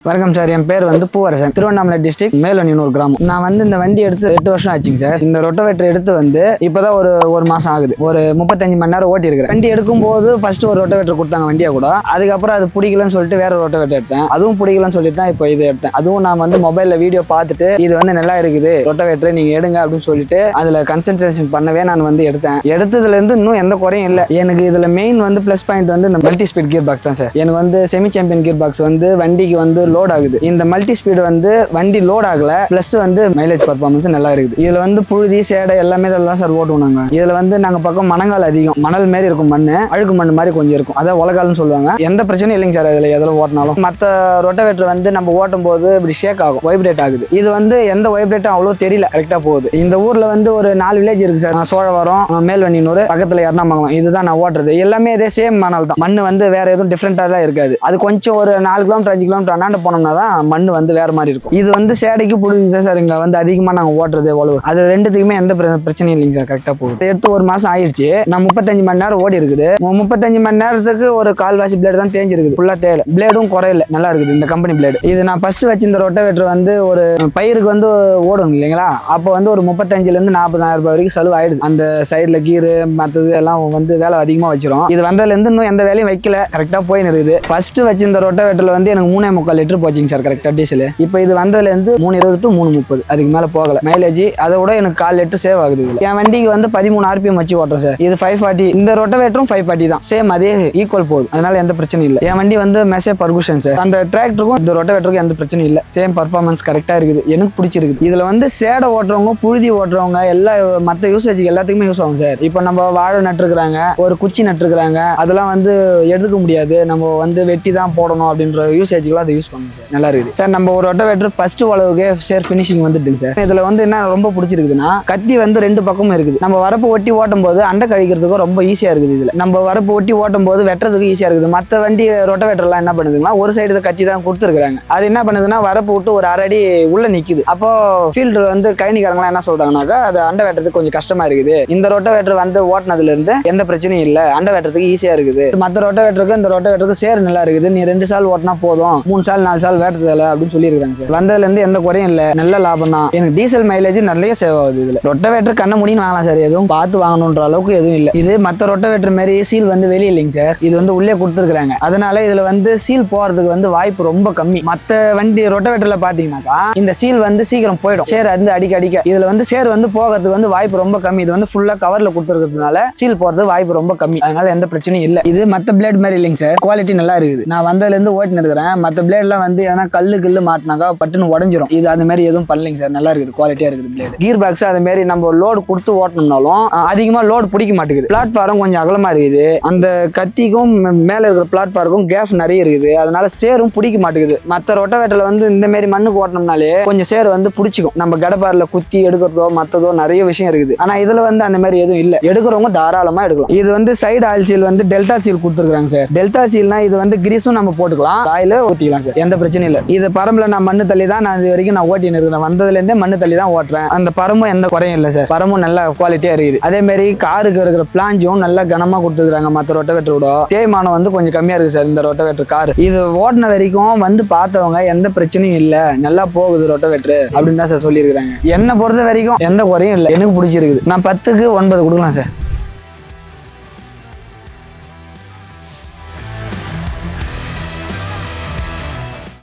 வணக்கம் சார், என் பேர் வந்து பூவரசன், திருவண்ணாமலை டிஸ்ட்ரிக்ட் மேலொன்னியூர் கிராமம். நான் வந்து இந்த வண்டி எடுத்து 8 வருஷம் ஆச்சுங்க சார். இந்த ரொட்டோவேட்டர் எடுத்து வந்து இப்போதான் ஒரு மாசம் ஆகுது. ஒரு 35 மணி நேரம் ஓட்டி இருக்கிறேன். வண்டி எடுக்கும் போது ஃபர்ஸ்ட் ஒரு ரொட்டோவேட்டர் கொடுத்தாங்க வண்டியா கூட. அதுக்கப்புறம் அது பிடிக்கலன்னு சொல்லிட்டு வேற ரொட்டோவேட்டர் எடுத்தேன். அதுவும் பிடிக்கலன்னு சொல்லிட்டு தான் இப்போ இது எடுத்தேன். அதுவும் நான் வந்து மொபைல்ல வீடியோ பார்த்துட்டு இது வந்து நல்லா இருக்குது ரொட்டோவேட்டர், நீங்க எடுங்க அப்படின்னு சொல்லிட்டு அதுல கன்சன்ட்ரேஷன் பண்ணவே நான் வந்து எடுத்தேன். எடுத்ததுல இருந்து இன்னும் எந்த குறையும் இல்லை. எனக்கு இதுல மெயின் வந்து பிளஸ் பாயிண்ட் வந்து இந்த மல்டி ஸ்பீட் கியர் பாக்ஸ் தான் சார். எனக்கு வந்து செமி சாம்பியன் கியர் பாக்ஸ் வந்து வண்டிக்கு வந்து லோட் ஆகுது. இந்த மல்டி ஸ்பீடு வந்து வண்டி லோட் ஆகல, பிளஸ் வந்து மைலேஜ் பர்ஃபார்மன்ஸ் நல்லா இருக்குது. இதுல வந்து புழுதி சேடை எல்லாமே இதெல்லாம் சார் ஓட்டுவாங்க. இதுல வந்து நாங்க பக்கம் மணங்கால் அதிகம், மணல் மாரி இருக்கும் மண்ணு, அழுக்கு மண்ணு மாதிரி கொஞ்சம் இருக்கும், அதான் உலகால்னு சொல்லுவாங்க. எந்த பிரச்சனையும் இல்லைங்க சார் இதுல எதுல ஓட்டினாலும். மற்ற ரொட்டோவேட்டர் வந்து நம்ம ஓட்டும் போது இப்படி ஷேக் ஆகும், வைப்ரேட் ஆகுது. இது வந்து எந்த வைப்ரேட்டும் அவ்வளோ தெரியல, கரெக்டா போகுது. இந்த ஊர்ல வந்து ஒரு 4 வில்லேஜ் இருக்கு சார். சோழவரம், மேல்வன்னியூர், பக்கத்துல எர்ணாமங்கலம், இதுதான் நான் ஓட்டுறது. எல்லாமே இதே சேம் மணல் தான். மண்ணு வந்து வேற எதுவும் டிஃப்ரெண்டா தான் இருக்காது. அது கொஞ்சம் ஒரு 4 கிலோமீட்டர் 5 கிலோமீட்டர் அண்ணாண்டு போனோம்னா தான் மண்ணு வந்து வேற மாதிரி இருக்கும். இது வந்து சேடைக்கு பிடிக்குங்க சார். இங்க வந்து அதிகமா நாங்க ஓட்டுறது உழவு, அது ரெண்டுத்துக்குமே எந்த பிரச்சனையும் இல்லைங்க சார், கரெக்டா போகுது. எடுத்து ஒரு மாசம் ஆயிடுச்சு. நான் 35 மணி நேரம் ஓடி இருக்குது. 35 மணி நேரத்துக்கு ஒரு கால்வாசி பிளேடு தான் தேஞ்சு இருக்குது. ஃபுல்லா தேவை, பிளேடும் குறையில, நல்லா இருக்குது இந்த கம்பெனி பிளேடு. இது நான் ஃபர்ஸ்ட் வச்சு இந்த ரொட்டோவேட்டர் வந்து ஒரு பயிருக்கு வந்து ஓடும் இல்லைங்களா, அப்போ வந்து ஒரு 35,000 இருந்து 40,000 ரூபாய் வரைக்கும் செலவு ஆயிடுது. அந்த சைட்ல கீரு மற்றது எல்லாம் வந்து வேலை அதிகமா வச்சிரும். இது வந்ததுல இருந்து இன்னும் எந்த வேலையும் வைக்கல, கரெக்டா போயின்னு இருக்குது. ஃபர்ஸ்ட் வச்சு இந்த ரொட்டோவேட்டர்ல வந்து எனக்கு 3.25 லிட்டர் போச்சுங்க சார், கரெக்டா டீசல். இப்போ இது வந்ததுல இருந்து 3.20 to 3.30 அதுக்கு மேல போகல. மைலேஜ் அதை விட எனக்கு 1/4 லிட்டர் சேவ் ஆகுது. இதுல என் வண்டிக்கு வந்து 13 RPM வச்சு ஓட்டுறேன் சார். இது 540, இந்த ரொட்டோவேட்டரும் 540 தான், சேம் அதே ஈக்குவல் போகுது. அதனால எந்த பிரச்சனையும் இல்லை. என் வண்டி வந்து மெசே பர்குஷன் சார். அந்த டிராக்டருக்கும் இந்த ரொட்டோவேட்டருக்கும் எந்த பிரச்சனையும் இல்லை. சேம் பர்ஃபார்மன்ஸ் கரெக்டா இருக்குது, எனக்கு பிடிச்சிருக்குது. இதுல வந்து சேடை ஓட்டுறவங்க, புழுதி ஓட்டுறவங்க, எல்லா மற்ற யூசேஜுக்கு எல்லாத்துக்குமே யூஸ் ஆகும் சார். இப்போ நம்ம வாழை நட்டுருக்குறாங்க, ஒரு குச்சி நட்டுருக்குறாங்க, அதெல்லாம் வந்து எடுக்க முடியாது, நம்ம வந்து வெட்டி தான் போடணும் அப்படின்ற யூசேஜுக்குலாம் அதை யூஸ் பண்ணுங்க சார். நல்லா இருக்குது சார். நம்ம ஒரு ரொட்டோவேட்டர் ஃபர்ஸ்ட் அளவுக்கு ஷேர் ஃபினிஷிங் வந்துடுங்க சார். இதுல வந்து என்ன ரொம்ப பிடிச்சிருக்குதுன்னா, கத்தி வந்து 2 பக்கமும் இருக்குது. நம்ம வரப்பு ஒட்டி ஓட்டும் போது அண்டை கழிக்கிறதுக்கும் ரொம்ப ஈஸியா இருக்குது. இதுல நம்ம வரப்பு ஒட்டி ஓட்டும் போது வெட்டுறதுக்கு ஈஸியா இருக்குது. மற்ற வண்டி ரொட்டோவேட்டர்லாம் என்ன பண்ணுதுன்னா, ஒரு சைடு கத்தி தான் கொடுத்துருக்காங்க. அது என்ன பண்ணுதுன்னா, வரப்பு விட்டு ஒரு 1/2 அடி உள்ள நிக்குது. அப்போ ஃபீல்டு வந்து கழனிக்காரங்களாம் என்ன சொல்றாங்கன்னாக்கா, அது அண்டை வெட்டுறதுக்கு கொஞ்சம் கஷ்டமா இருக்குது. இந்த ரொட்டோவேட்டர் வந்து ஓட்டினதுல இருந்து எந்த பிரச்சனையும் இல்லை, அண்டை வெட்டுறதுக்கு ஈஸியா இருக்குது. மற்ற ரொட்டோவேட்டருக்கு இந்த ரொட்டோவேட்டருக்கு சேர் நல்லா இருக்குது. நீ 2 சால் ஓட்டினா போதும், 3 சால் 4 சால் வேட்டதில்லை அப்படின்னு சொல்லியிருக்காங்க சார். வந்ததுல இருந்து எந்த குறையும் இல்லை, நல்ல லாபம் தான். எனக்கு டீசல் மைலேஜ் நிறைய சேவ் ஆகுது. இதுல ரொட்டோவேட்டர் கண்ண முடியும் வாங்கலாம் சார், எதுவும் பார்த்து வாங்கணுன்ற அளவுக்கு எதுவும் இல்லை. இது மற்ற ரொட்டோவேட்டர் மாதிரி சீல் வந்து வெளியே இல்லைங்க சார், இது வந்து உள்ளே கொடுத்துருக்காங்க. அதனால இதுல வந்து சீல் போறதுக்கு வந்து வாய்ப்பு ரொம்ப கம்மி. மற்ற வண்டி ரொட்டோவேட்டர்ல பாத்தீங்கன்னாக்கா இந்த சீல் வந்து சீக்கிரம் போயிடும், சேர் வந்து அடிக்க. இதுல வந்து சேர் வந்து போகிறதுக்கு வந்து வாய்ப்பு ரொம்ப கம்மி. இது வந்து ஃபுல்லா கவர்ல கொடுத்துருக்கிறதுனால சீல் போறது வாய்ப்பு ரொம்ப கம்மி. அதனால எந்த பிரச்சனையும் இல்லை. இது மற்ற பிளேட் மாதிரி இல்லைங்க சார், குவாலிட்டி நல்லா இருக்குது. நான் வந்ததுல இருந்து ஓட்டின்னு இருக்கிறேன். மற்ற பிளேட்லாம் வந்து ஏன்னா கல்லு மாட்டினாக்கா பட்டுன்னு உடஞ்சிரும். இது அந்த மாதிரி எதுவும் பண்ணலைங்க சார், நல்லா இருக்குது, குவாலிட்டியா இருக்குது பிளேட். கியர் பாக்ஸ் அது மாதிரி நம்ம லோடு கொடுத்து ஓட்டணும்னாலும் அதிகமா லோடு பிடிக்க மாட்டேங்குது. பிளாட்ஃபார்ம் கொஞ்சம் அகலமா இருக்குது. அந்த கத்திக்கும் மேல இருக்கிற பிளாட்ஃபார்முக்கும் கேப் நிறைய இருக்குது. அதனால சேரும் பிடிக்க மாட்டேங்குது. மற்ற ரொட்டோவேட்டர்ல வந்து இந்த மாதிரி மண்ணுக்கு ஓட்டணும்னாலே கொஞ்சம் சேர் வந்து பிடிச்சிக்கும். நம்ம கடப்பாரில் குத்தி எடுக்கிறதோ மற்றதோ நிறைய விஷயம் இருக்குது. ஆனா இதுல வந்து அந்த மாதிரி எதுவும் இல்லை, எடுக்கிறவங்க தாராளமா எடுக்கலாம். இது வந்து சைடு ஆயில் சீல் வந்து டெல்டா சீல் கொடுத்துருக்காங்க சார். டெல்டா சீல்னா இது வந்து கிரீஸும் நம்ம போட்டுக்கலாம், ஆயில ஊற்றிக்கலாம் சார், எந்த பிரச்சனையும் இல்லை. இது பரம்புல நான் மண்ணு தள்ளி தான் நான் இது வரைக்கும் நான் ஓட்டின்னு இருக்கிறேன். வந்ததுல இருந்தே மண்ணு தள்ளி தான் ஓட்டுறேன். அந்த பரமும் எந்த குறையும் இல்லை சார், பரமும் நல்ல குவாலிட்டியா இருக்குது. அதே மாதிரி காருக்கு இருக்கிற பிளாஞ்சும் நல்லா கனமா கொடுத்துருக்காங்க. மற்ற ரொட்டோவேட்டரோட தேய்மானம் வந்து கொஞ்சம் கம்மியா இருக்கு சார் இந்த ரொட்டோவேட்டர் கார். இது ஓட்டின வரைக்கும் வந்து பார்த்தவங்க எந்த பிரச்சனையும் இல்லை, நல்லா போகுது ரொட்டோவேட்டர் அப்படின்னு தான் சார் சொல்லியிருக்காங்க. என்னை பொறுத்த வரைக்கும் எந்த குறையும் இல்லை, எனக்கு பிடிச்சிருக்குது. நான் 10க்கு 9 கொடுக்கலாம் சார்.